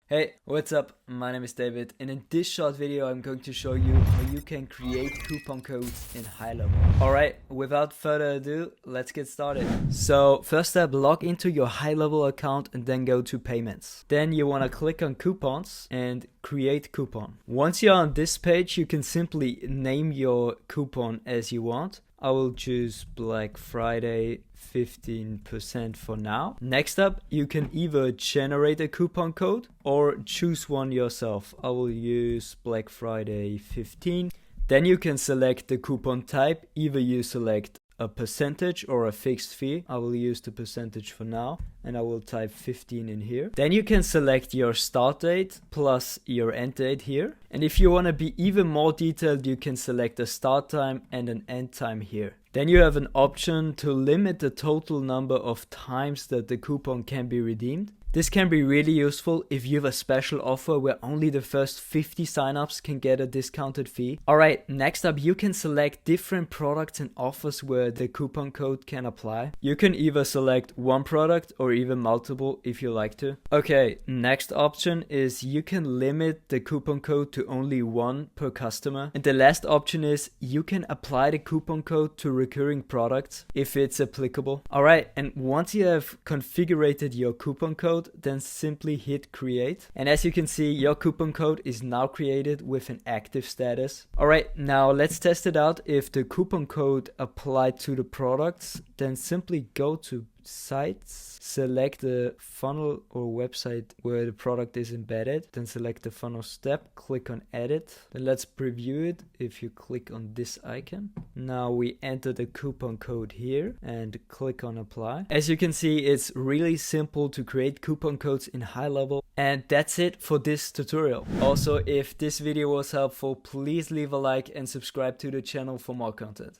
Hey, what's up? My name is David, and in this short video I'm going to show you how you can create coupon codes in high level. Alright, without further ado, let's get started. So first step, log into your high level account and then go to payments. Then you want to click on coupons and create coupon. Once you're on this page, you can simply name your coupon as you want. I will choose Black Friday 15% for now. Next up, you can either generate a coupon code or choose one yourself. I will use Black Friday 15. Then you can select the coupon type. Either you select a percentage or a fixed fee. I will use the percentage for now and I will type 15 in here. Then you can select your start date plus your end date here. And if you want to be even more detailed, you can select a start time and an end time here. Then you have an option to limit the total number of times that the coupon can be redeemed. This can be really useful if you have a special offer where only the first 50 signups can get a discounted fee. Alright, next up you can select different products and offers where the coupon code can apply. You can either select one product or even multiple if you like to. Okay, next option is you can limit the coupon code to only one per customer. And the last option is you can apply the coupon code to recurring products if it's applicable. Alright, and once you have configured your coupon code, then simply hit create. And as you can see, your coupon code is now created with an active status. Alright, now let's test it out. If the coupon code applied to the products, then simply go to sites, select the funnel or website where the product is embedded, then select the funnel step, click on edit. Then let's preview it if you click on this icon. Now we enter the coupon code here and click on apply. As you can see, it's really simple to create coupon codes in high level. And that's it for this tutorial. Also, if this video was helpful, please leave a like and subscribe to the channel for more content.